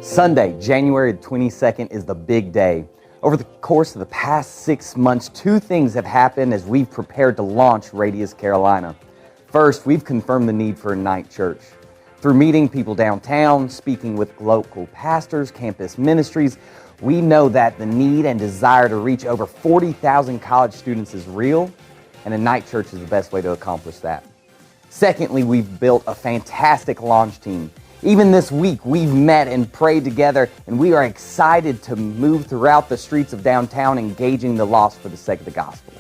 Sunday, January 22nd is the big day. Over the course of the past 6 months, two things have happened as we've prepared to launch Radius Carolina. First, we've confirmed the need for a night church. Through meeting people downtown, speaking with local pastors, campus ministries, we know that the need and desire to reach over 40,000 college students is real, and a night church is the best way to accomplish that. Secondly, we've built a fantastic launch team. Even this week, we've met and prayed together, and we are excited to move throughout the streets of downtown, engaging the lost for the sake of the gospel.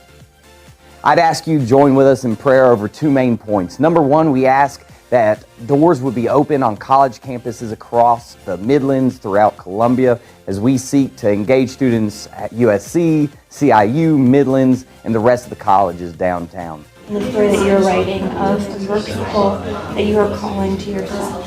I'd ask you to join with us in prayer over two main points. Number one, we ask that doors would be open on college campuses across the Midlands, throughout Columbia, as we seek to engage students at USC, CIU, Midlands, and the rest of the colleges downtown. The story that you're writing of your people that you are calling to yourself.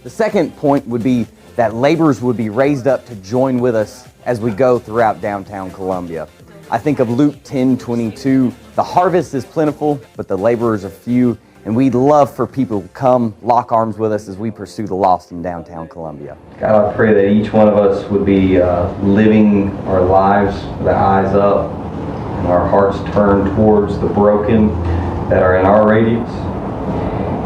The second point would be that laborers would be raised up to join with us as we go throughout downtown Columbia. I think of Luke 10:22, the harvest is plentiful, but the laborers are few, and we'd love for people to come lock arms with us as we pursue the lost in downtown Columbia. God, I pray that each one of us would be living our lives with our eyes up and our hearts turned towards the broken that are in our radius.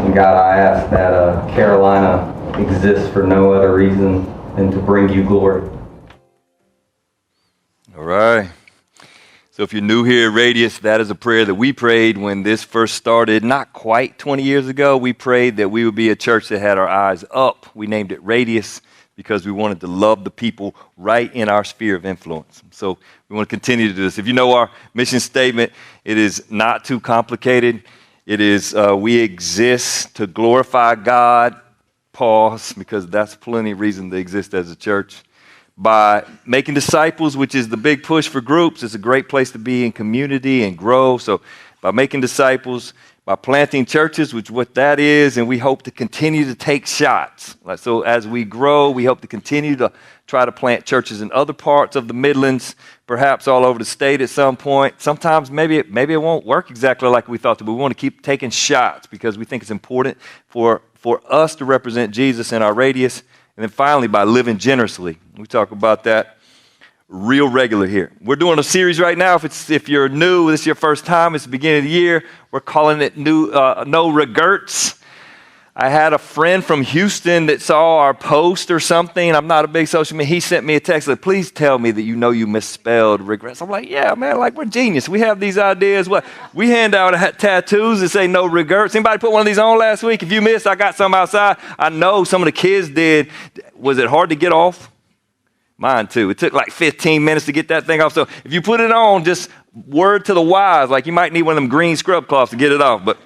And God, I ask that Carolina exists for no other reason than to bring you glory. All right. So if you're new here at Radius, that is a prayer that we prayed when this first started, not quite 20 years ago. We prayed that we would be a church that had our eyes up. We named it Radius because we wanted to love the people right in our sphere of influence. So we want to continue to do this. If you know our mission statement, it is not too complicated. It is we exist to glorify God, pause, because that's plenty of reason to exist as a church. By making disciples, which is the big push for groups, it's a great place to be in community and grow. So by making disciples, by planting churches, which what that is, and we hope to continue to take shots. So as we grow, we hope to continue to try to plant churches in other parts of the Midlands, perhaps all over the state at some point. Sometimes maybe it won't work exactly like we thought, but we want to keep taking shots because we think it's important for us to represent Jesus in our radius. And then finally, by living generously. We talk about that real regular here. We're doing a series right now. If you're new, this is your first time, it's the beginning of the year. We're calling it No Regerts. I had a friend from Houston that saw our post or something. I'm not a big social media. He sent me a text like, please tell me that you know you misspelled regrets. I'm like, yeah, man, like we're genius. We have these ideas. What we hand out tattoos that say no regrets. Anybody put one of these on last week? If you missed, I got some outside. I know some of the kids did. Was it hard to get off? Mine too. It took like 15 minutes to get that thing off. So if you put it on, just word to the wise, like you might need one of them green scrub cloths to get it off. But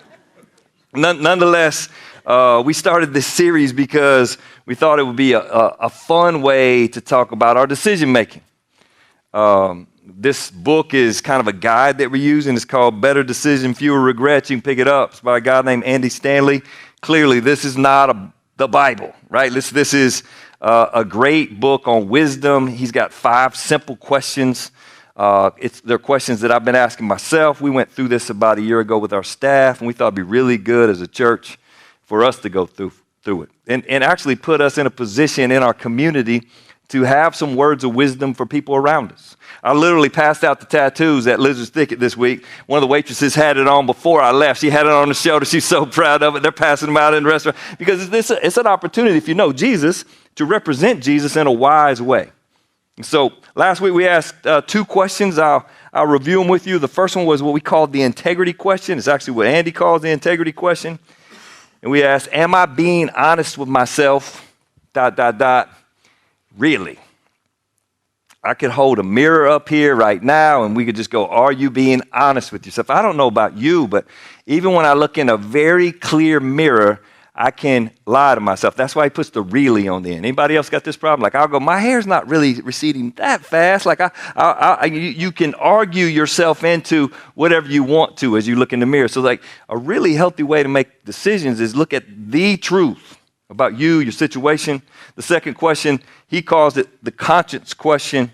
nonetheless, we started this series because we thought it would be a fun way to talk about our decision making. This book is kind of a guide that we're using. It's called Better Decision, Fewer Regrets. You can pick it up. It's by a guy named Andy Stanley. Clearly, this is not the Bible, right? This is a great book on wisdom. He's got 5 simple questions. They're questions that I've been asking myself. We went through this about a year ago with our staff, and we thought it'd be really good as a church for us to go through it and actually put us in a position in our community to have some words of wisdom for people around us. I literally passed out the tattoos at Lizard's Thicket this week. One of the waitresses had it on before I left. She had it on the shoulder. She's so proud of it. They're passing them out in the restaurant because it's an opportunity, if you know Jesus, to represent Jesus in a wise way. And so last week we asked 2 questions. I'll review them with you. The first one was what we called the integrity question. It's actually what Andy calls the integrity question. And we asked, am I being honest with myself? ... Really? I could hold a mirror up here right now and we could just go, are you being honest with yourself? I don't know about you, but even when I look in a very clear mirror, I can lie to myself. That's why he puts the really on the end. Anybody else got this problem? Like I'll go, my hair's not really receding that fast. Like you can argue yourself into whatever you want to as you look in the mirror. So like a really healthy way to make decisions is look at the truth about you, your situation. The second question, he calls it the conscience question.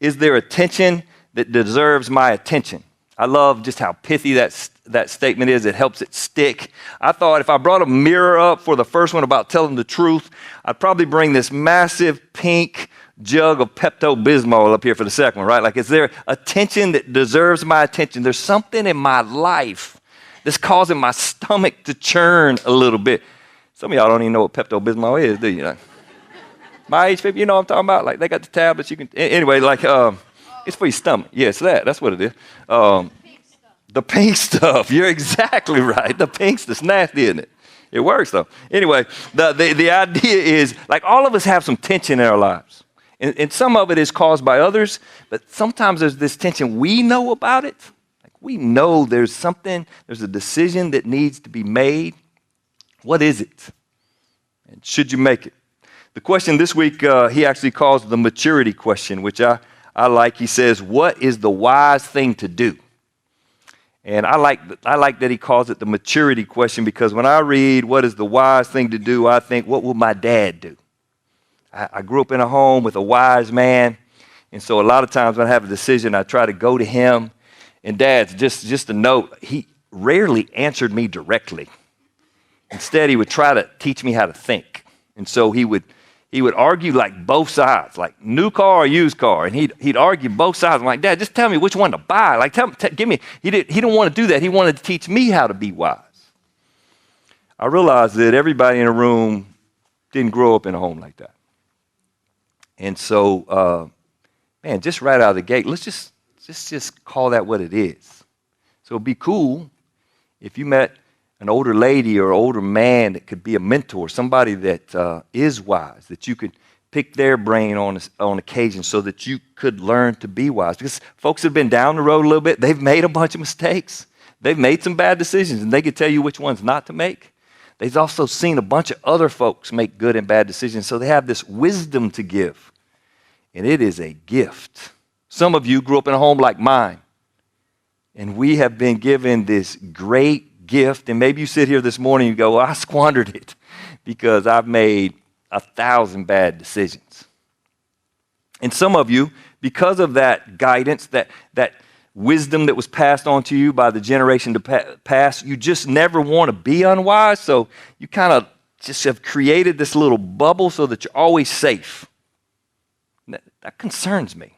Is there a tension that deserves my attention? I love just how pithy that statement is. It helps it stick. I thought if I brought a mirror up for the first one about telling the truth, I'd probably bring this massive pink jug of Pepto-Bismol up here for the second one, right? Like, is there a tension that deserves my attention? There's something in my life that's causing my stomach to churn a little bit. Some of y'all don't even know what Pepto-Bismol is, do you? Like, my age people, you know what I'm talking about? Like, they got the tablets. You can, anyway, like, it's for your stomach. Yes, that's what it is. The pink stuff. You're exactly right. The pink stuff's nasty, isn't it? It works, though. Anyway, the idea is, like, all of us have some tension in our lives. And some of it is caused by others, but sometimes there's this tension. We know about it. Like, we know there's a decision that needs to be made. What is it? And should you make it? The question this week, he actually calls the maturity question, which I like. He says, what is the wise thing to do? And I like that he calls it the maturity question, because when I read what is the wise thing to do, I think, what will my dad do? I grew up in a home with a wise man, and so a lot of times when I have a decision, I try to go to him. And Dad's, just a note, he rarely answered me directly. Instead, he would try to teach me how to think. And so he would argue like both sides, like new car or used car, and he'd argue both sides. I'm like, Dad, just tell me which one to buy. Like, give me. He didn't want to do that. He wanted to teach me how to be wise. I realized that everybody in the room didn't grow up in a home like that. And so, man, just right out of the gate, let's just call that what it is. So it'd be cool if you met an older lady or older man that could be a mentor, somebody that is wise, that you could pick their brain on occasion so that you could learn to be wise. Because folks have been down the road a little bit. They've made a bunch of mistakes. They've made some bad decisions, and they could tell you which ones not to make. They've also seen a bunch of other folks make good and bad decisions, so they have this wisdom to give. And it is a gift. Some of you grew up in a home like mine, and we have been given this great gift. And maybe you sit here this morning and you go, well, I squandered it because I've made 1,000 bad decisions. And some of you, because of that guidance, that wisdom that was passed on to you by the generation to pass, you just never want to be unwise, so you kind of just have created this little bubble so that you're always safe. That concerns me.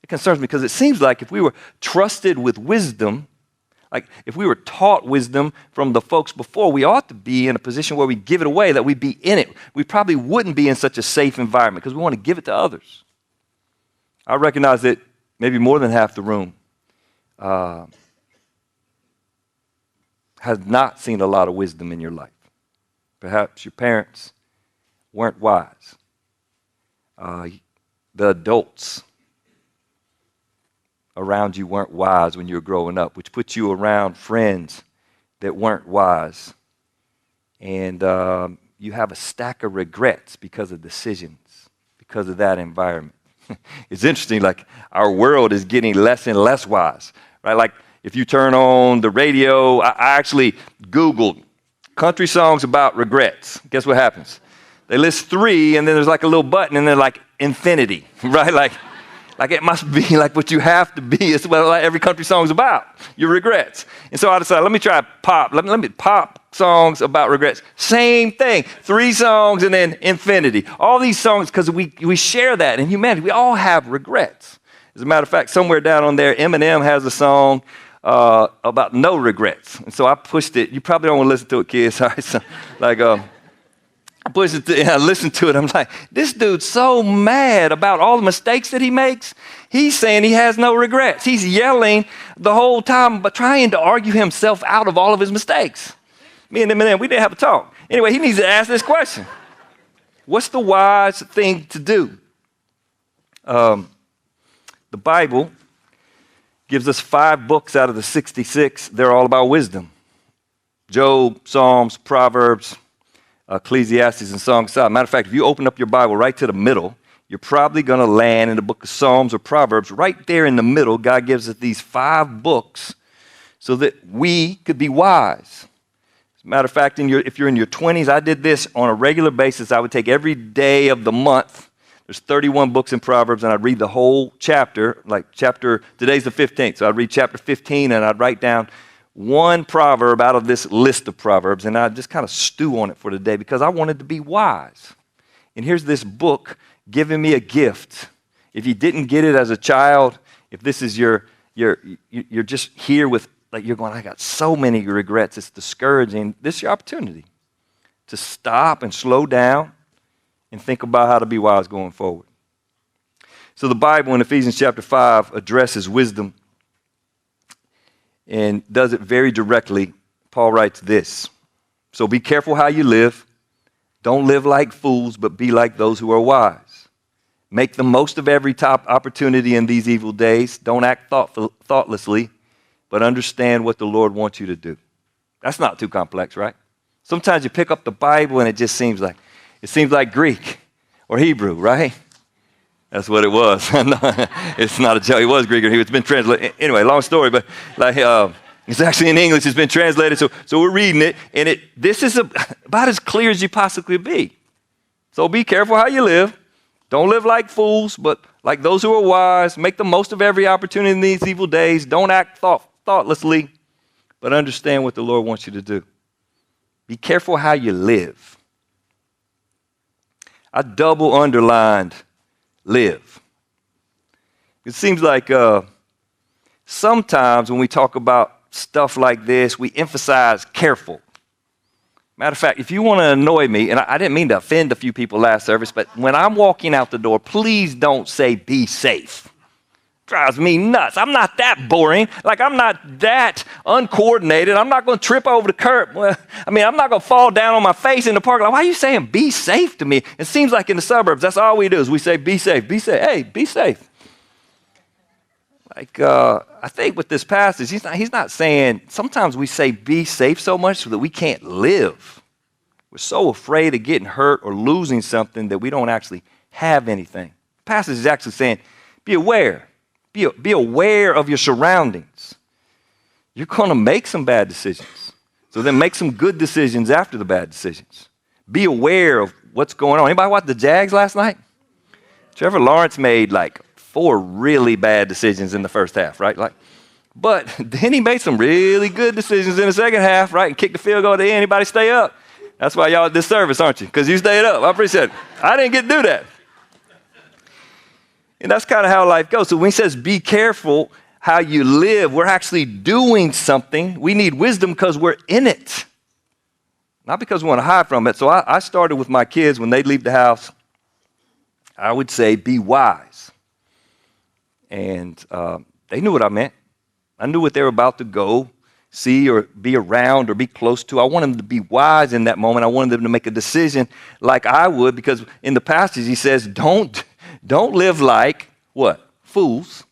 It concerns me because it seems like if we were trusted with wisdom, like if we were taught wisdom from the folks before, we ought to be in a position where we give it away, that we'd be in it. We probably wouldn't be in such a safe environment because we want to give it to others. I recognize that maybe more than half the room has not seen a lot of wisdom in your life. Perhaps your parents weren't wise. The adults around you weren't wise when you were growing up, which put you around friends that weren't wise. And you have a stack of regrets because of decisions, because of that environment. It's interesting, like our world is getting less and less wise, right? Like if you turn on the radio, I actually Googled country songs about regrets. Guess what happens? They list 3, and then there's like a little button, and they're like infinity, right? Like it must be like what you have to be. It's what like every country song is about, your regrets. And so I decided, let me try pop. Let me pop songs about regrets. Same thing, 3 songs and then infinity. All these songs, because we share that in humanity. We all have regrets. As a matter of fact, somewhere down on there, Eminem has a song about no regrets. And so I pushed it. You probably don't want to listen to it, kids. All right, so, like, I pushed it and I listened to it. I'm like, this dude's so mad about all the mistakes that he makes. He's saying he has no regrets. He's yelling the whole time, but trying to argue himself out of all of his mistakes. Me and Eminem, we didn't have a talk. Anyway, he needs to ask this question. What's the wise thing to do? The Bible gives us 5 books out of the 66. They're all about wisdom. Job, Psalms, Proverbs, Ecclesiastes, and Song of Solomon. Matter of fact, if you open up your Bible right to the middle, you're probably going to land in the book of Psalms or Proverbs. Right there in the middle, God gives us these 5 books so that we could be wise. As a matter of fact, if you're in your 20s, I did this on a regular basis. I would take every day of the month. There's 31 books in Proverbs, and I'd read the whole chapter, today's the 15th, so I'd read chapter 15, and I'd write down one proverb out of this list of proverbs, and I'd just kind of stew on it for today because I wanted to be wise. And here's this book giving me a gift. If you didn't get it as a child, if this is you're just here with, like, you're going, I got so many regrets, it's discouraging, this is your opportunity to stop and slow down and think about how to be wise going forward. So the Bible in Ephesians chapter 5 addresses wisdom and does it very directly. Paul writes this: so be careful how you live. Don't live like fools, but be like those who are wise. Make the most of every top opportunity in these evil days. Don't act thoughtlessly, but understand what the Lord wants you to do. That's not too complex, right? Sometimes you pick up the Bible and it just seems like Greek or Hebrew, right? That's what it was. It's not a joke. It was Greek or Hebrew. It's been translated. Anyway, long story, but it's actually in English. It's been translated. So we're reading it, and this is about as clear as you possibly be. So be careful how you live. Don't live like fools, but like those who are wise. Make the most of every opportunity in these evil days. Don't act thoughtlessly, but understand what the Lord wants you to do. Be careful how you live. I double underlined live. It seems like sometimes when we talk about stuff like this, we emphasize careful. Matter of fact, if you want to annoy me, and I didn't mean to offend a few people last service, but when I'm walking out the door, please don't say be safe. Drives me nuts. I'm not that boring. Like, I'm not that uncoordinated. I'm not going to trip over the curb. Well, I'm not going to fall down on my face in the parking lot. Why are you saying be safe to me? It seems like in the suburbs, that's all we do is we say be safe. Be safe. Hey, be safe. Like, I think with this passage, he's not saying, sometimes we say be safe so much so that we can't live. We're so afraid of getting hurt or losing something that we don't actually have anything. The passage is actually saying be aware. Be aware of your surroundings. You're going to make some bad decisions. So then make some good decisions after the bad decisions. Be aware of what's going on. Anybody watch the Jags last night? Trevor Lawrence made like 4 really bad decisions in the first half, right? But then he made some really good decisions in the second half, right? And kicked the field goal at the end. Anybody stay up? That's why y'all at this service, aren't you? Because you stayed up. I appreciate it. I didn't get to do that. And that's kind of how life goes. So when he says be careful how you live, we're actually doing something. We need wisdom because we're in it, not because we want to hide from it. So I started with my kids when they leave the house. I would say be wise. And they knew what I meant. I knew what they were about to go see or be around or be close to. I wanted them to be wise in that moment. I wanted them to make a decision like I would, because in the passage he says, don't live like, what? Fools.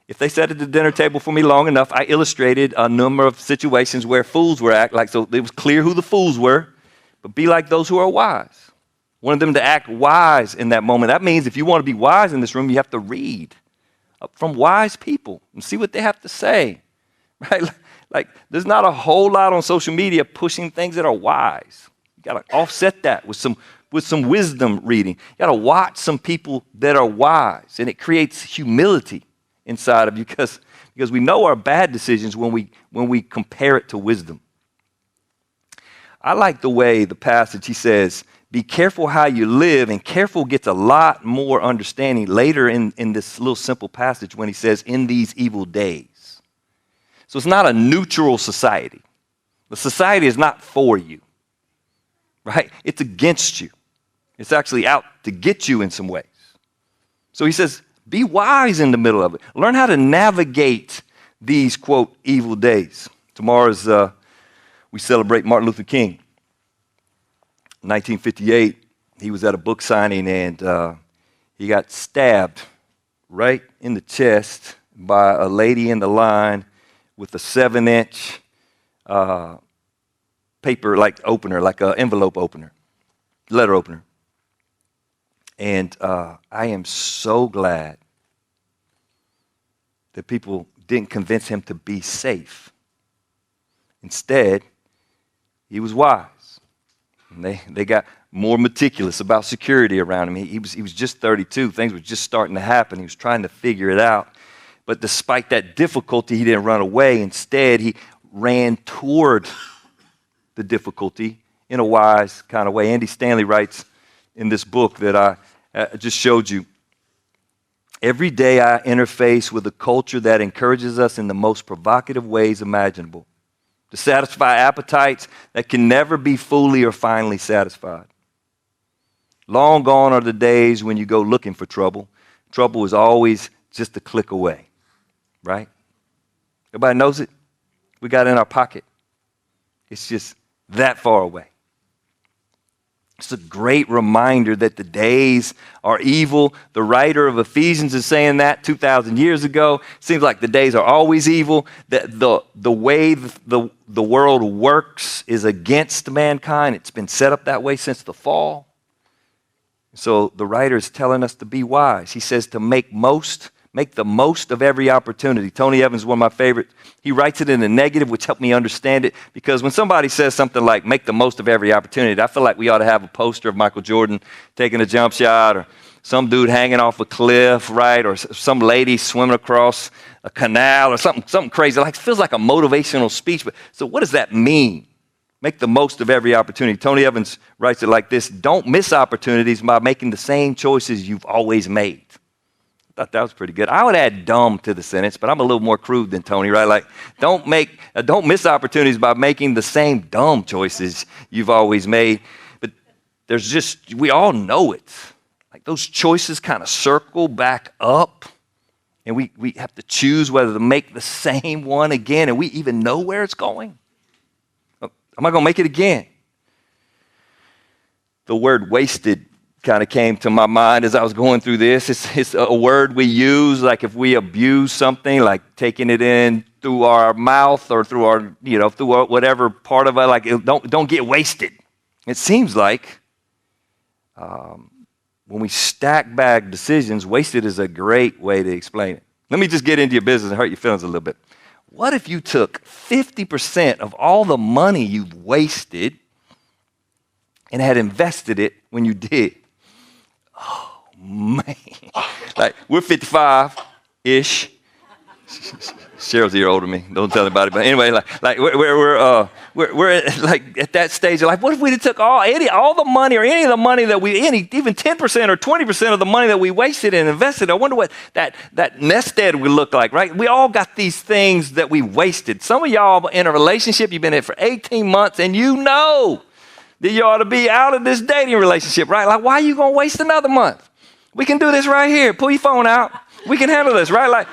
If they sat at the dinner table for me long enough, I illustrated a number of situations where fools were act like, so it was clear who the fools were, but be like those who are wise. Wanted them to act wise in that moment. That means if you want to be wise in this room, you have to read from wise people and see what they have to say, right? Like, there's not a whole lot on social media pushing things that are wise. You got to offset that with some wisdom reading. You got to watch some people that are wise, and it creates humility inside of you because we know our bad decisions when we compare it to wisdom. I like the way the passage, he says, be careful how you live, and careful gets a lot more understanding later in this little simple passage when he says, in these evil days. So it's not a neutral society. The society is not for you, right? It's against you. It's actually out to get you in some ways. So he says, be wise in the middle of it. Learn how to navigate these, quote, evil days. Tomorrow's, we celebrate Martin Luther King. 1958, he was at a book signing and he got stabbed right in the chest by a lady in the line with a 7-inch paper like opener, like an envelope opener, letter opener. And I am so glad that people didn't convince him to be safe. Instead, he was wise. And they got more meticulous about security around him. He was just 32. Things were just starting to happen. He was trying to figure it out. But despite that difficulty, he didn't run away. Instead, he ran toward the difficulty in a wise kind of way. Andy Stanley writes in this book that I just showed you, every day I interface with a culture that encourages us in the most provocative ways imaginable to satisfy appetites that can never be fully or finally satisfied. Long gone are the days when you go looking for trouble. Trouble is always just a click away, right? Everybody knows it. We got it in our pocket. It's just that far away. It's a great reminder that the days are evil. The writer of Ephesians is saying that 2,000 years ago. Seems like the days are always evil. That the way the world works is against mankind. It's been set up that way since the fall. So the writer is telling us to be wise. He says to make the most of every opportunity. Tony Evans is one of my favorites. He writes it in a negative, which helped me understand it, because when somebody says something like make the most of every opportunity, I feel like we ought to have a poster of Michael Jordan taking a jump shot, or some dude hanging off a cliff, right? Or some lady swimming across a canal, or something crazy. Like, it feels like a motivational speech. But so what does that mean? Make the most of every opportunity. Tony Evans writes it like this: don't miss opportunities by making the same choices you've always made. I thought that was pretty good. I would add dumb to the sentence, but I'm a little more crude than Tony, right? Like, don't miss opportunities by making the same dumb choices you've always made. But we all know it. Like, those choices kind of circle back up, and we have to choose whether to make the same one again, and we even know where it's going. Am I going to make it again? The word wasted kind of came to my mind as I was going through this. It's a word we use, like if we abuse something, like taking it in through our mouth or through our, whatever part of it, like don't get wasted. It seems like when we stack back decisions, wasted is a great way to explain it. Let me just get into your business and hurt your feelings a little bit. What if you took 50% of all the money you've wasted and had invested it when you did? Oh, man. Like, we're 55-ish. Cheryl's a year older than me. Don't tell anybody. But anyway, we're like at that stage of life. What if we took all the money, or any of the money that even 10% or 20% of the money that we wasted and invested? I wonder what that nest egg would look like, right? We all got these things that we wasted. Some of y'all in a relationship, you've been in it for 18 months, and you know that you ought to be out of this dating relationship, right? Like, why are you going to waste another month? We can do this right here. Pull your phone out. We can handle this, right? Like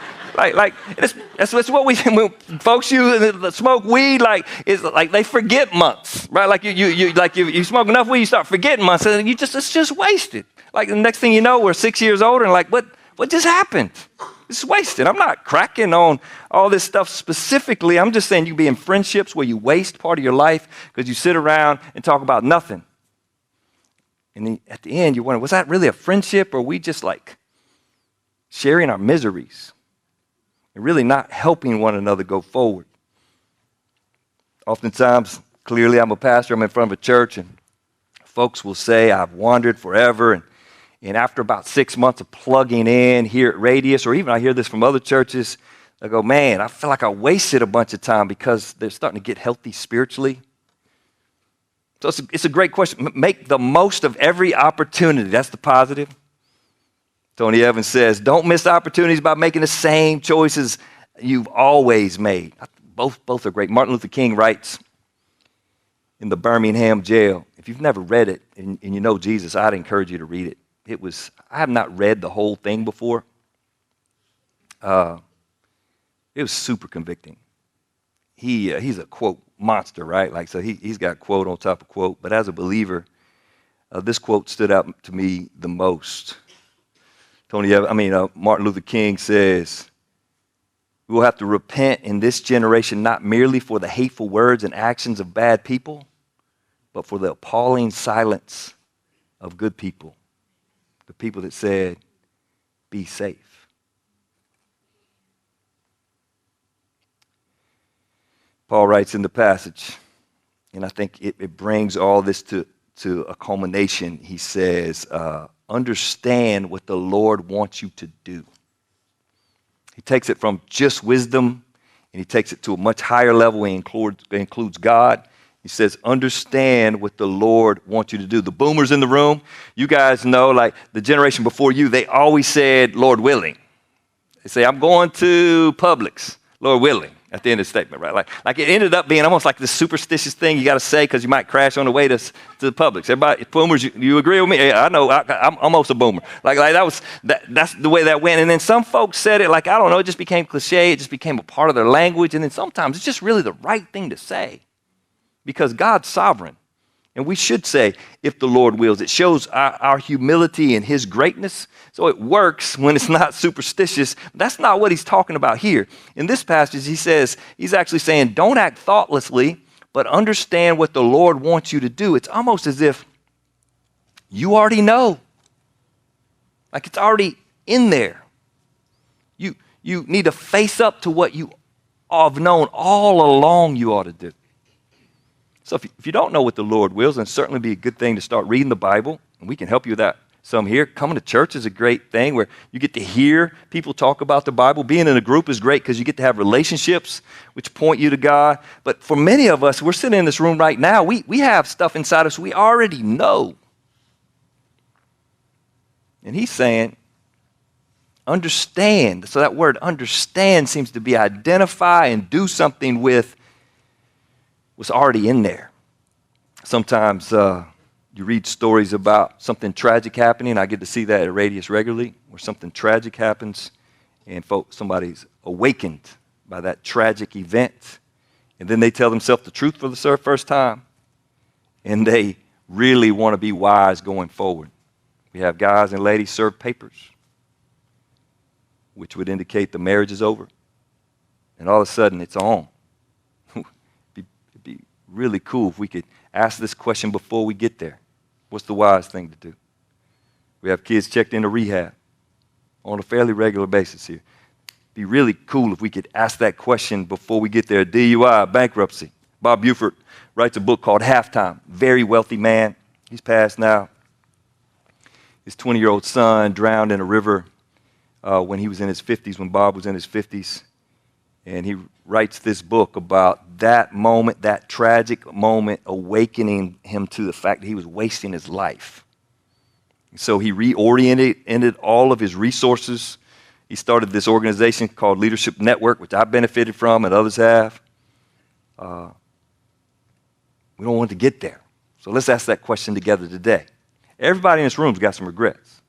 that's what when folks smoke weed, it's like they forget months, right? Like you smoke enough weed, you start forgetting months, and it's just wasted. Like, the next thing you know, we're 6 years older, and like, what just happened? It's wasted. I'm not cracking on all this stuff specifically. I'm just saying you be in friendships where you waste part of your life because you sit around and talk about nothing. And then at the end, you wonder, was that really a friendship, or are we just like sharing our miseries and really not helping one another go forward? Oftentimes, clearly, I'm a pastor. I'm in front of a church, and folks will say, I've wandered forever. And after about 6 months of plugging in here at Radius, or even I hear this from other churches, I go, man, I feel like I wasted a bunch of time because they're starting to get healthy spiritually. So it's a great question. Make the most of every opportunity. That's the positive. Tony Evans says, don't miss opportunities by making the same choices you've always made. Both are great. Martin Luther King writes in the Birmingham jail. If you've never read it and you know Jesus, I'd encourage you to read it. I have not read the whole thing before. It was super convicting. He's a quote monster, right? Like, so he's got quote on top of quote. But as a believer, this quote stood out to me the most. Martin Luther King says, we will have to repent in this generation not merely for the hateful words and actions of bad people, but for the appalling silence of good people. The people that said, be safe. Paul writes in the passage, and I think it brings all this to to a culmination, he says, understand what the Lord wants you to do. He takes it from just wisdom, and he takes it to a much higher level. He includes God. He says, understand what the Lord wants you to do. The boomers in the room, you guys know, like the generation before you, they always said, Lord willing. They say, I'm going to Publix, Lord willing, at the end of the statement, right? Like it ended up being almost like this superstitious thing you got to say because you might crash on the way to the Publix. Everybody, boomers, you agree with me? Yeah, I know, I'm almost a boomer. That's the way that went. And then some folks said it like, I don't know, it just became cliche. It just became a part of their language. And then sometimes it's just really the right thing to say because God's sovereign. And we should say, if the Lord wills. It shows our humility and his greatness. So it works when it's not superstitious. That's not what he's talking about here. In this passage, he says, he's actually saying, don't act thoughtlessly, but understand what the Lord wants you to do. It's almost as if you already know. Like it's already in there. You need to face up to what you have known all along you ought to do. So if you don't know what the Lord wills, then certainly be a good thing to start reading the Bible, and we can help you with that. Some here, coming to church is a great thing where you get to hear people talk about the Bible. Being in a group is great because you get to have relationships which point you to God. But for many of us, we're sitting in this room right now, we have stuff inside us we already know. And he's saying, understand. So that word understand seems to be identify and do something with what's already in there. Sometimes you read stories about something tragic happening. I get to see that at Radius regularly, where something tragic happens and somebody's awakened by that tragic event. And then they tell themselves the truth for the first time. And they really want to be wise going forward. We have guys and ladies serve papers, which would indicate the marriage is over. And all of a sudden, it's on. It'd be really cool if we could ask this question before we get there. What's the wise thing to do? We have kids checked into rehab on a fairly regular basis here. It'd be really cool if we could ask that question before we get there. DUI, bankruptcy. Bob Buford writes a book called Halftime. Very wealthy man. He's passed now. His 20-year-old son drowned in a river when he was in his 50s, when Bob was in his 50s. And he writes this book about that moment, that tragic moment, awakening him to the fact that he was wasting his life. So he reoriented all of his resources. He started this organization called Leadership Network, which I benefited from and others have. We don't want to get there. So let's ask that question together today. Everybody in this room's got some regrets.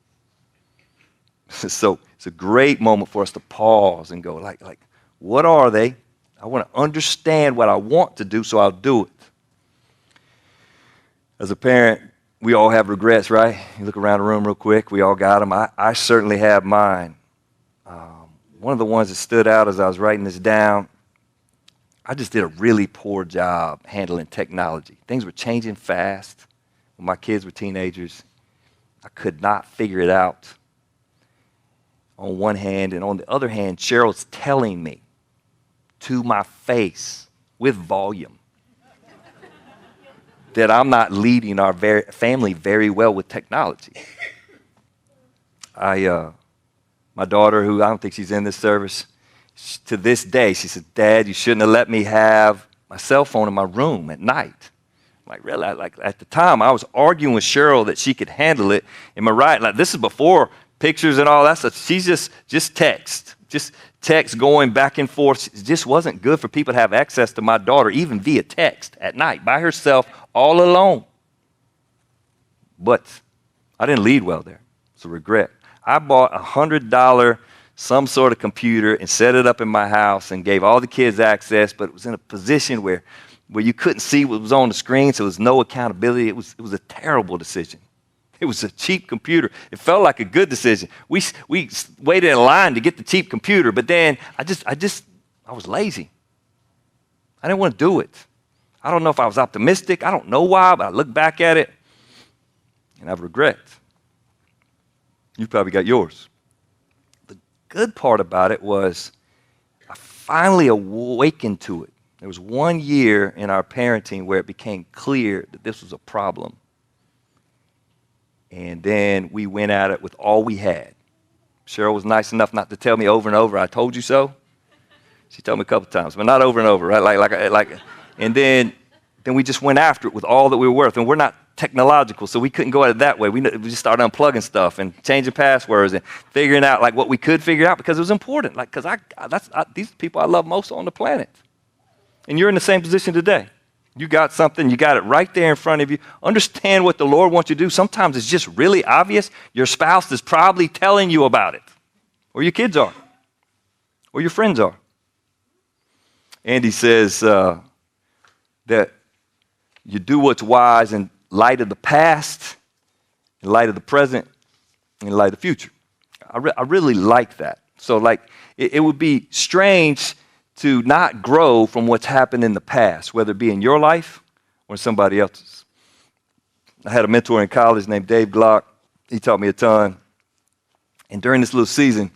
So it's a great moment for us to pause and go, like, what are they? I want to understand what I want to do, so I'll do it. As a parent, we all have regrets, right? You look around the room real quick, we all got them. I certainly have mine. One of the ones that stood out as I was writing this down, I just did a really poor job handling technology. Things were changing fast. When my kids were teenagers, I could not figure it out on one hand, and on the other hand, Cheryl's telling me to my face with volume that I'm not leading our family very well with technology. My daughter, who I don't think she's in this service, to this day, she said, Dad, you shouldn't have let me have my cell phone in my room at night. I'm like, really? Like at the time, I was arguing with Cheryl that she could handle it. Am I right? Like, this is before pictures and all that stuff. She's just text going back and forth. It just wasn't good for people to have access to my daughter, even via text at night, by herself, all alone. But I didn't lead well there. It's a regret. I bought a $100 some sort of computer and set it up in my house and gave all the kids access, but it was in a position where you couldn't see what was on the screen, so there was no accountability. It was a terrible decision. It was a cheap computer. It felt like a good decision. We waited in line to get the cheap computer, but then I was lazy. I didn't want to do it. I don't know if I was optimistic. I don't know why, but I look back at it and I regret. You've probably got yours. The good part about it was I finally awakened to it. There was 1 year in our parenting where it became clear that this was a problem. And then we went at it with all we had. Cheryl was nice enough not to tell me over and over, I told you so. She told me a couple times, but not over and over, right? And then we just went after it with all that we were worth. And we're not technological, so we couldn't go at it that way. We just started unplugging stuff and changing passwords and figuring out like what we could figure out because it was important. Like, because these people I love most on the planet. And you're in the same position today. You got something, you got it right there in front of you. Understand what the Lord wants you to do. Sometimes it's just really obvious. Your spouse is probably telling you about it, or your kids are, or your friends are. Andy says that you do what's wise in light of the past, in light of the present, in light of the future. I really like that. So like it would be strange to not grow from what's happened in the past, whether it be in your life or in somebody else's. I had a mentor in college named Dave Glock. He taught me a ton. And during this little season,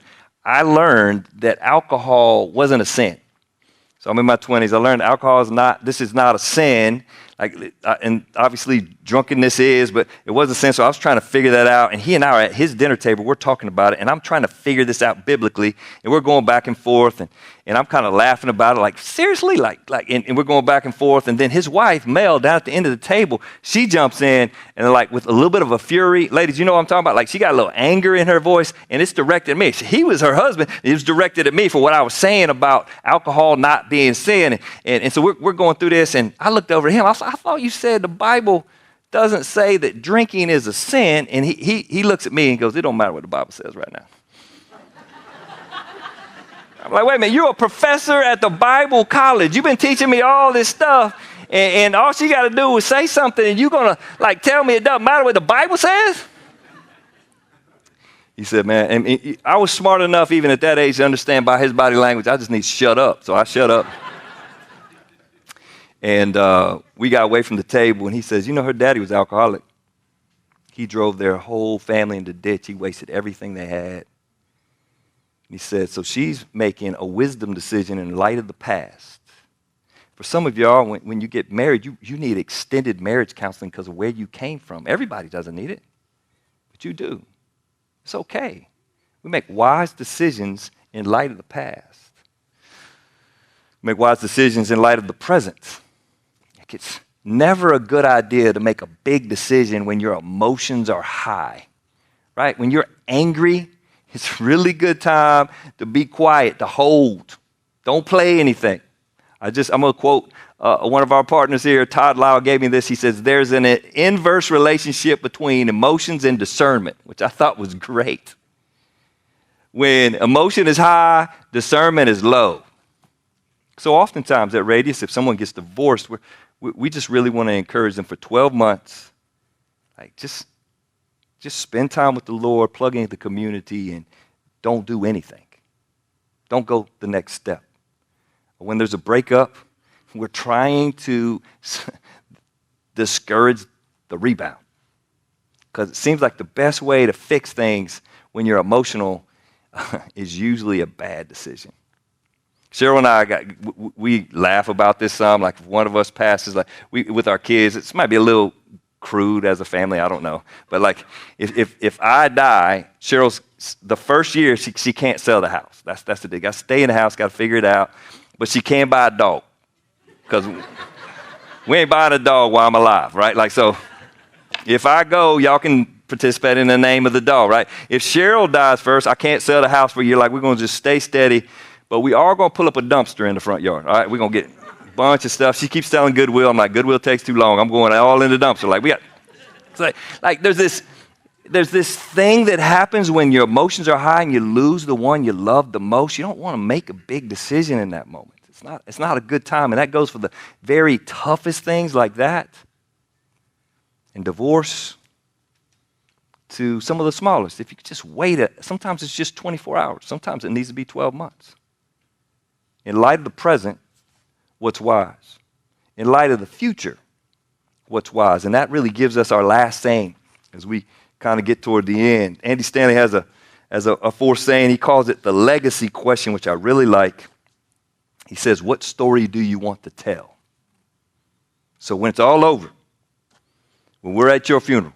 I learned that alcohol wasn't a sin. So I'm in my 20s. I learned alcohol is not a sin. And obviously drunkenness is, but it wasn't a sin. So I was trying to figure that out. And he and I are at his dinner table. We're talking about it. And I'm trying to figure this out biblically. And we're going back and forth. And I'm kind of laughing about it. Like, seriously? And we're going back and forth. And then his wife, Mel, down at the end of the table, she jumps in and like with a little bit of a fury. Ladies, you know what I'm talking about? Like she got a little anger in her voice. And it's directed at me. He was her husband. It was directed at me for what I was saying about alcohol not being sin. And so we're going through this. And I looked over at him. I thought you said the Bible doesn't say that drinking is a sin. And he looks at me and goes, it don't matter what the Bible says right now. I'm like, wait a minute, you're a professor at the Bible college. You've been teaching me all this stuff. And all she got to do is say something and you're going to like tell me it doesn't matter what the Bible says? He said, man, and I was smart enough even at that age to understand by his body language, I just need to shut up. So I shut up. And we got away from the table, and he says, you know, her daddy was alcoholic. He drove their whole family in the ditch. He wasted everything they had. He said, so she's making a wisdom decision in light of the past. For some of y'all, when you get married, you need extended marriage counseling because of where you came from. Everybody doesn't need it, but you do. It's okay. We make wise decisions in light of the past. We make wise decisions in light of the present. It's never a good idea to make a big decision when your emotions are high, right? When you're angry, it's a really good time to be quiet, to hold. Don't play anything. I'm going to quote one of our partners here, Todd Lyle gave me this. He says, there's an inverse relationship between emotions and discernment, which I thought was great. When emotion is high, discernment is low. So oftentimes at Radius, if someone gets divorced, we just really want to encourage them for 12 months. Like just spend time with the Lord, plug into the community, and don't do anything. Don't go the next step. When there's a breakup, we're trying to discourage the rebound. Because it seems like the best way to fix things when you're emotional is usually a bad decision. Cheryl and I we laugh about this some. Like if one of us passes, like with our kids, it might be a little crude as a family. I don't know, but like if I die, Cheryl's the first year she can't sell the house. That's the deal. Got to stay in the house. Got to figure it out. But she can buy a dog because we ain't buying a dog while I'm alive, right? Like so, if I go, y'all can participate in the name of the dog, right? If Cheryl dies first, I can't sell the house for a year. Like we're gonna just stay steady. But we are going to pull up a dumpster in the front yard. All right, we're going to get a bunch of stuff. She keeps selling Goodwill. I'm like, Goodwill takes too long. I'm going all in the dumpster. Like it's like there's this thing that happens when your emotions are high and you lose the one you love the most. You don't want to make a big decision in that moment. It's not a good time, and that goes for the very toughest things like that, and divorce, to some of the smallest. If you could just wait sometimes it's just 24 hours. Sometimes it needs to be 12 months. In light of the present, what's wise? In light of the future, what's wise? And that really gives us our last saying as we kind of get toward the end. Andy Stanley has a fourth saying. He calls it the legacy question, which I really like. He says, what story do you want to tell? So when it's all over, when we're at your funeral,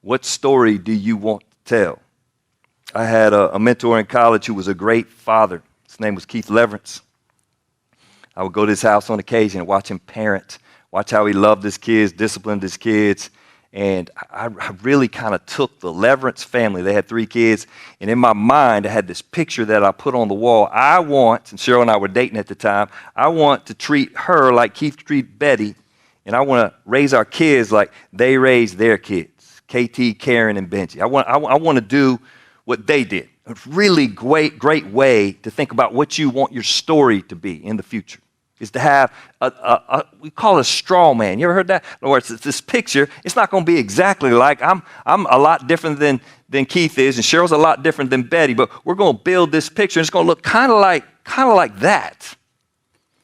What story do you want to tell? I had a mentor in college who was a great father. His name was Keith Leverance. I would go to his house on occasion and watch him parent, watch how he loved his kids, disciplined his kids. And I really kind of took the Leverance family. They had 3 kids. And in my mind, I had this picture that I put on the wall. I want, and Cheryl and I were dating at the time, I want to treat her like Keith treated Betty. And I want to raise our kids like they raised their kids, KT, Karen, and Benji. I want to do what they did. A really great way to think about what you want your story to be in the future is to have we call it a straw man. You ever heard that? In other words, it's this picture. It's not going to be exactly like I'm a lot different than Keith is, and Cheryl's a lot different than Betty. But we're going to build this picture, and it's going to look kind of like that.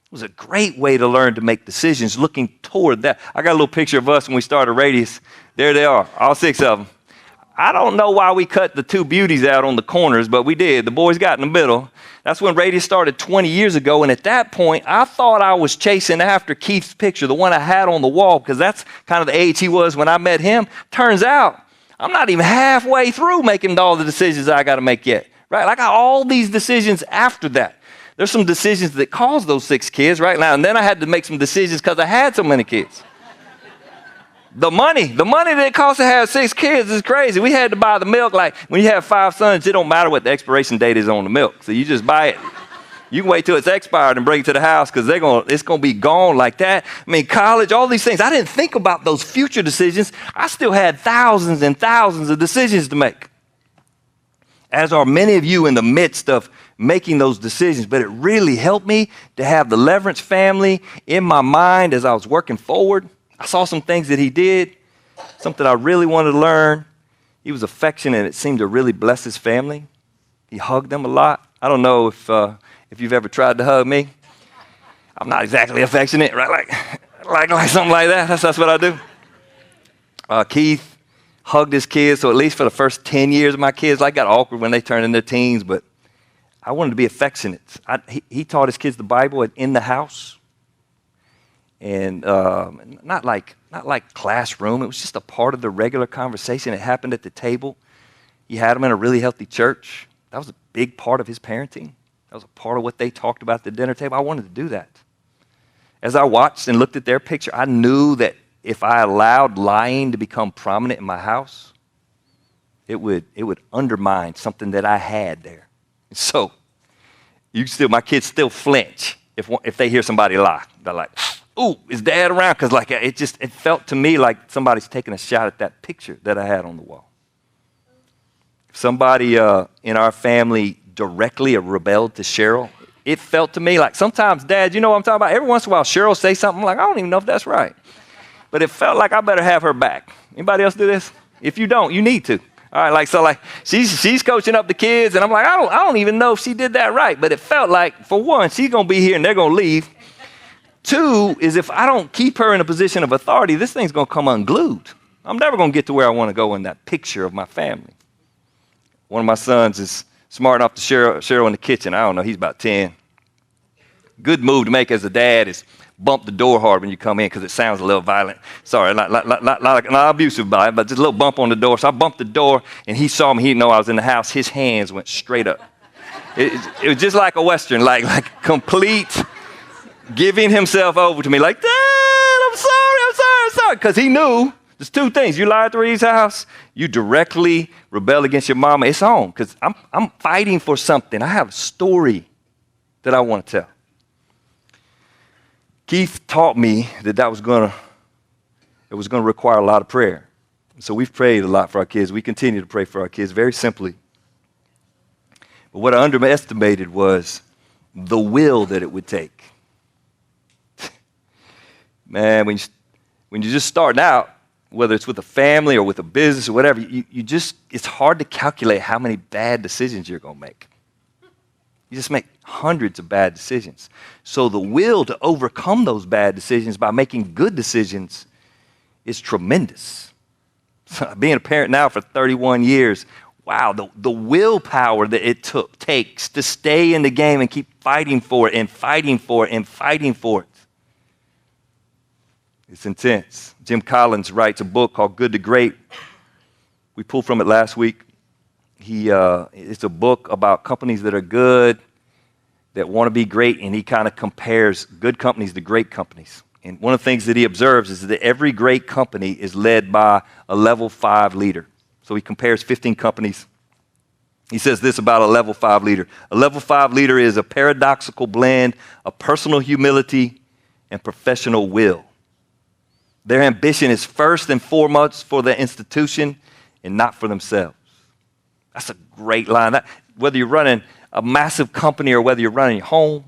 It was a great way to learn to make decisions, looking toward that. I got a little picture of us when we started Radius. There they are, all 6 of them. I don't know why we cut the 2 beauties out on the corners, but we did. The boys got in the middle. That's when Radius started 20 years ago, and at that point, I thought I was chasing after Keith's picture, the one I had on the wall, because that's kind of the age he was when I met him. Turns out, I'm not even halfway through making all the decisions I got to make yet, right? I got all these decisions after that. There's some decisions that caused those 6 kids right now, and then I had to make some decisions because I had so many kids. The money that it costs to have 6 kids is crazy. We had to buy the milk. Like when you have 5 sons, it don't matter what the expiration date is on the milk. So you just buy it. You can wait till it's expired and bring it to the house because it's going to be gone like that. I mean, college, all these things. I didn't think about those future decisions. I still had thousands and thousands of decisions to make. As are many of you in the midst of making those decisions. But it really helped me to have the Leverance family in my mind as I was working forward. I saw some things that he did, something I really wanted to learn. He was affectionate, and it seemed to really bless his family. He hugged them a lot. I don't know if you've ever tried to hug me. I'm not exactly affectionate, right? Like something like that. That's what I do. Keith hugged his kids, so at least for the first 10 years of my kids, I got awkward when they turned into teens, but I wanted to be affectionate. He taught his kids the Bible in the house. And not like classroom. It was just a part of the regular conversation. It happened at the table. He had them in a really healthy church. That was a big part of his parenting. That was a part of what they talked about at the dinner table. I wanted to do that. As I watched and looked at their picture, I knew that if I allowed lying to become prominent in my house, it would undermine something that I had there. So my kids still flinch if they hear somebody lie. They're like, ooh, is Dad around? Because it felt to me like somebody's taking a shot at that picture that I had on the wall. Somebody in our family directly rebelled to Cheryl. It felt to me like sometimes, Dad, you know what I'm talking about? Every once in a while, Cheryl say something like, I don't even know if that's right. But it felt like I better have her back. Anybody else do this? If you don't, you need to. All right, she's coaching up the kids, and I'm like, I don't even know if she did that right. But it felt like, for one, she's going to be here and they're going to leave. 2 is if I don't keep her in a position of authority, this thing's going to come unglued. I'm never going to get to where I want to go in that picture of my family. One of my sons is smart enough to Cheryl in the kitchen. I don't know, he's about 10. Good move to make as a dad is bump the door hard when you come in because it sounds a little violent. Sorry, not abusive by it, but just a little bump on the door. So I bumped the door, and he saw me. He didn't know I was in the house. His hands went straight up. It was just like a Western, like complete giving himself over to me, like, Dad, I'm sorry. Because he knew there's 2 things. You lie at the Reed's house, you directly rebel against your mama. It's on, because I'm fighting for something. I have a story that I want to tell. Keith taught me that was going to require a lot of prayer. So we've prayed a lot for our kids. We continue to pray for our kids very simply. But what I underestimated was the will that it would take. Man, when you're just starting out, whether it's with a family or with a business or whatever, it's hard to calculate how many bad decisions you're going to make. You just make hundreds of bad decisions. So the will to overcome those bad decisions by making good decisions is tremendous. Being a parent now for 31 years, wow, the willpower that it takes to stay in the game and keep fighting for it and fighting for it and fighting for it. It's intense. Jim Collins writes a book called Good to Great. We pulled from it last week. It's a book about companies that are good, that want to be great, and he kind of compares good companies to great companies. And one of the things that he observes is that every great company is led by a level 5 leader. So he compares 15 companies. He says this about a level 5 leader. A level 5 leader is a paradoxical blend of personal humility and professional will. Their ambition is first and foremost for the institution and not for themselves. That's a great line. Whether you're running a massive company or whether you're running your home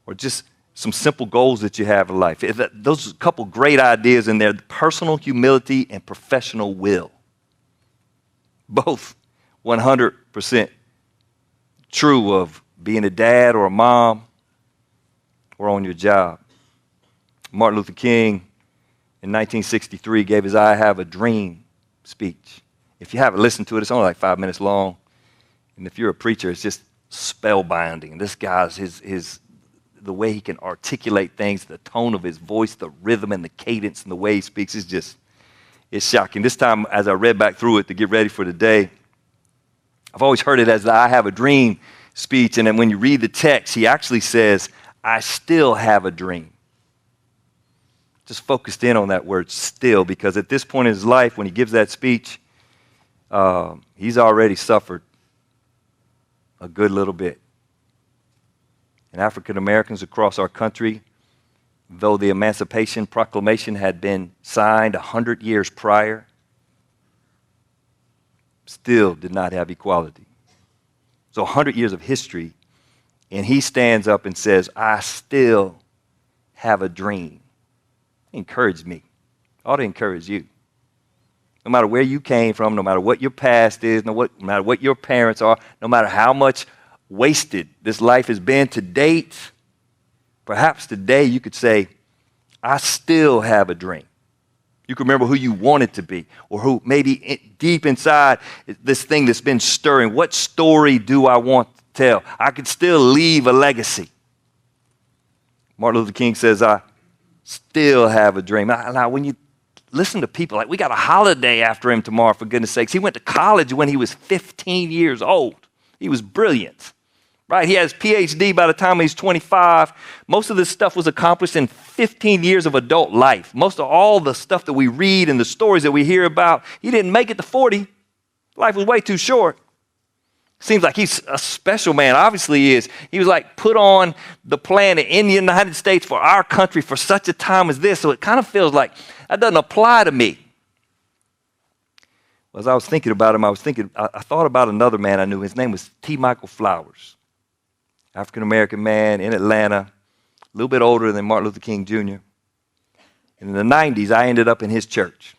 or just some simple goals that you have in life. Those are a couple great ideas in there. Personal humility and professional will. Both 100% true of being a dad or a mom or on your job. Martin Luther King in 1963 gave his I Have a Dream speech. If you haven't listened to it, it's only like 5 minutes long. And if you're a preacher, it's just spellbinding. This guy's the way he can articulate things, the tone of his voice, the rhythm and the cadence and the way he speaks it's shocking. This time, as I read back through it to get ready for today, I've always heard it as the I Have a Dream speech. And then when you read the text, he actually says, I still have a dream. Just focused in on that word still, because at this point in his life, when he gives that speech, he's already suffered a good little bit. And African Americans across our country, though the Emancipation Proclamation had been signed 100 years prior, still did not have equality. So 100 years of history, and he stands up and says, I still have a dream. It encouraged me. Ought to encourage you. No matter where you came from, no matter what your past is, no matter what your parents are, no matter how much wasted this life has been to date, perhaps today you could say, I still have a dream. You can remember who you wanted to be, or who maybe deep inside this thing that's been stirring. What story do I want to tell? I could still leave a legacy. Martin Luther King says, I still have a dream. Now, when you listen to people, like we got a holiday after him tomorrow, for goodness sakes. He went to college when he was 15 years old. He was brilliant, right? He has PhD by the time he's 25. Most of this stuff was accomplished in 15 years of adult life. Most of all the stuff that we read and the stories that we hear about, he didn't make it to 40. Life was way too short. Seems like he's a special man. Obviously he is. He was like put on the planet in the United States for our country for such a time as this. So it kind of feels like that doesn't apply to me. Well, as I was thinking about him, I thought about another man I knew. His name was T. Michael Flowers. African-American man in Atlanta, a little bit older than Martin Luther King Jr. And in the 90s, I ended up in his church.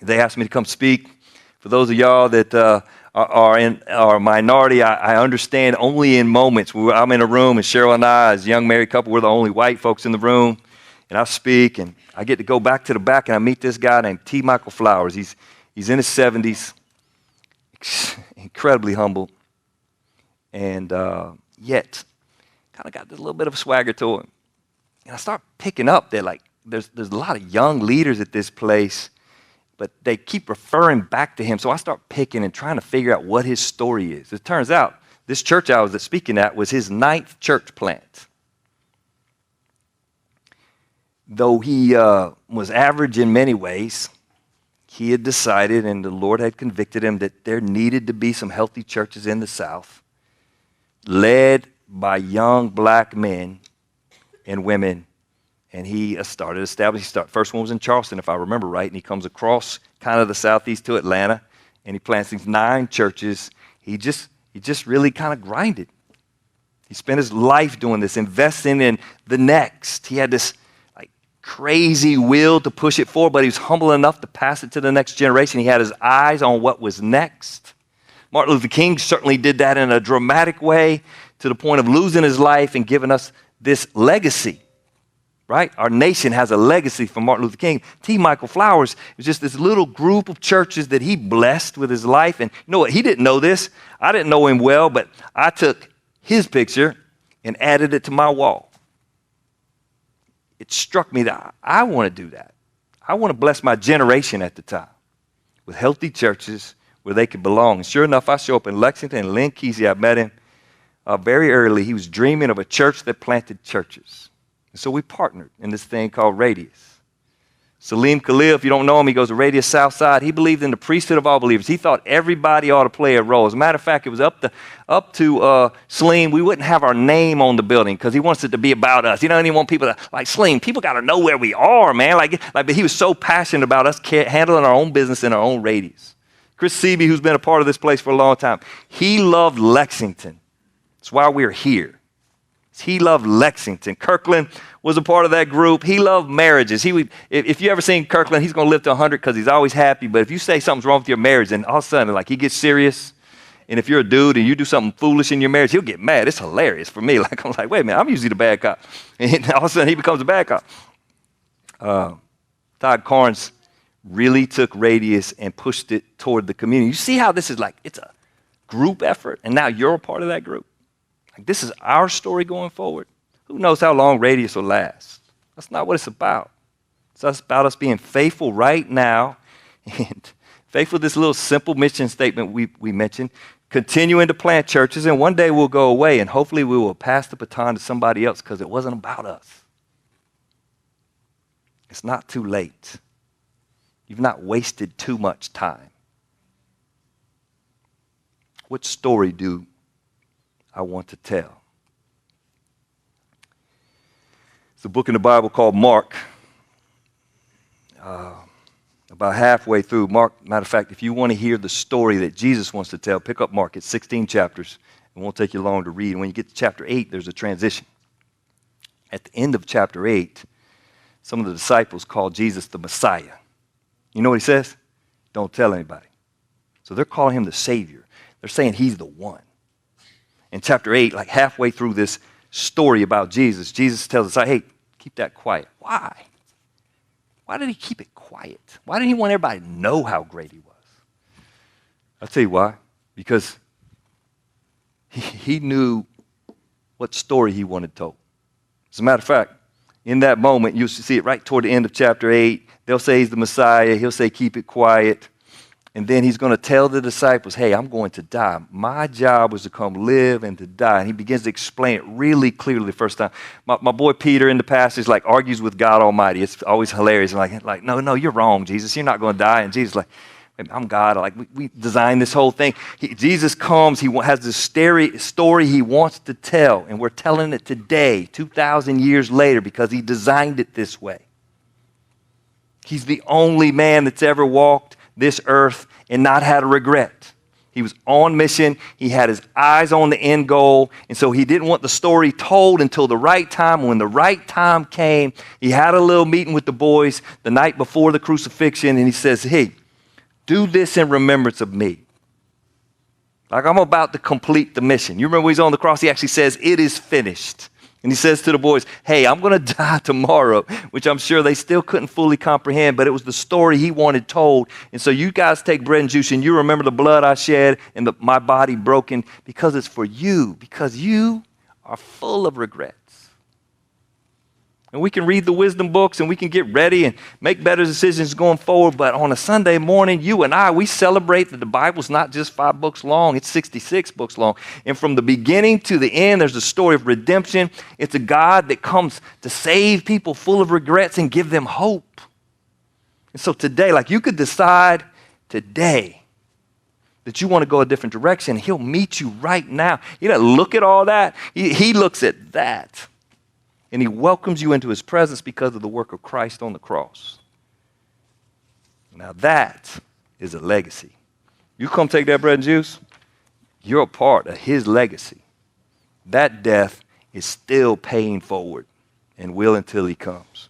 They asked me to come speak. For those of y'all that are a minority, I understand only in moments where I'm in a room and Cheryl and I, as a young married couple, we're the only white folks in the room, and I speak, and I get to go back to the back, and I meet this guy named T. Michael Flowers. He's in his 70s, incredibly humble, and yet kind of got this little bit of a swagger to him. And I start picking up that like there's a lot of young leaders at this place, but they keep referring back to him. So I start picking and trying to figure out what his story is. It turns out this church I was speaking at was his 9th church plant. Though he was average in many ways, he had decided, and the Lord had convicted him, that there needed to be some healthy churches in the South, led by young black men and women. And he started establishing. First one was in Charleston, if I remember right, and he comes across kind of the southeast to Atlanta, and he plants these 9 churches. He just really kind of grinded. He spent his life doing this, investing in the next. He had this like crazy will to push it forward, but he was humble enough to pass it to the next generation. He had his eyes on what was next. Martin Luther King certainly did that in a dramatic way, to the point of losing his life and giving us this legacy. Right? Our nation has a legacy from Martin Luther King. T. Michael Flowers was just this little group of churches that he blessed with his life. And you know what? He didn't know this. I didn't know him well, but I took his picture and added it to my wall. It struck me that I want to do that. I want to bless my generation at the time. with healthy churches where they could belong. And sure enough, I show up in Lexington, and Lynn Kesey, I met him very early. He was dreaming of a church that planted churches. And so we partnered in this thing called Radius. Salim Khalil, if you don't know him, he goes to Radius Southside. He believed in the priesthood of all believers. He thought everybody ought to play a role. As a matter of fact, it was up to Salim. We wouldn't have our name on the building because he wants it to be about us. He didn't want people to, like, Salim, people got to know where we are, man. But he was so passionate about us handling our own business in our own Radius. Chris Seavey, who's been a part of this place for a long time, he loved Lexington. That's why we're here. He loved Lexington. Kirkland was a part of that group. He loved marriages. If you ever seen Kirkland, he's going to live to 100 because he's always happy. But if you say something's wrong with your marriage, and all of a sudden, like, he gets serious, and if you're a dude and you do something foolish in your marriage, he'll get mad. It's hilarious for me. Like, I'm like, wait a minute, I'm usually the bad cop. And all of a sudden, he becomes a bad cop. Todd Carnes really took Radius and pushed it toward the community. You see how this is like, it's a group effort, and now you're a part of that group. Like, this is our story going forward. Who knows how long Radius will last? That's not what it's about. It's about us being faithful right now and faithful to this little simple mission statement we mentioned, continuing to plant churches, and one day we'll go away, and hopefully we will pass the baton to somebody else because it wasn't about us. It's not too late. You've not wasted too much time. What story do I want to tell? It's a book in the Bible called Mark. About halfway through, Mark, matter of fact, if you want to hear the story that Jesus wants to tell, pick up Mark. It's 16 chapters. It won't take you long to read. And when you get to chapter 8, there's a transition. At the end of chapter 8, some of the disciples call Jesus the Messiah. You know what he says? Don't tell anybody. So they're calling him the Savior. They're saying he's the one. In chapter 8, like halfway through this story about Jesus, Jesus tells us, hey, keep that quiet. Why? Why did he keep it quiet? Why didn't he want everybody to know how great he was? I'll tell you why. Because he knew what story he wanted told. As a matter of fact, in that moment, you'll see it right toward the end of chapter 8. They'll say he's the Messiah. He'll say, keep it quiet. And then he's going to tell the disciples, hey, I'm going to die. My job was to come live and to die. And he begins to explain it really clearly the first time. My boy Peter in the passage argues with God Almighty. It's always hilarious. Like, no, you're wrong, Jesus. You're not going to die. And Jesus like, I'm God. We designed this whole thing. Jesus comes. He has this story he wants to tell. And we're telling it today, 2,000 years later, because he designed it this way. He's the only man that's ever walked this earth and not had a regret. He was on mission. He had his eyes on the end goal. And so he didn't want the story told until the right time. When the right time came, he had a little meeting with the boys the night before the crucifixion. And he says, hey, do this in remembrance of me. Like, I'm about to complete the mission. You remember when he's on the cross, he actually says, it is finished. And he says to the boys, hey, I'm going to die tomorrow, which I'm sure they still couldn't fully comprehend, but it was the story he wanted told. And so you guys take bread and juice, and you remember the blood I shed and my body broken, because it's for you, because you are full of regrets. And we can read the wisdom books, and we can get ready and make better decisions going forward, but on a Sunday morning, you and I, we celebrate that the Bible's not just 5 books long, it's 66 books long. And from the beginning to the end, there's a story of redemption. It's a God that comes to save people full of regrets and give them hope. And so today, you could decide today that you want to go a different direction. He'll meet you right now. You don't look at all that. He looks at that. And he welcomes you into his presence because of the work of Christ on the cross. Now that is a legacy. You come take that bread and juice, you're a part of his legacy. That death is still paying forward and will until he comes.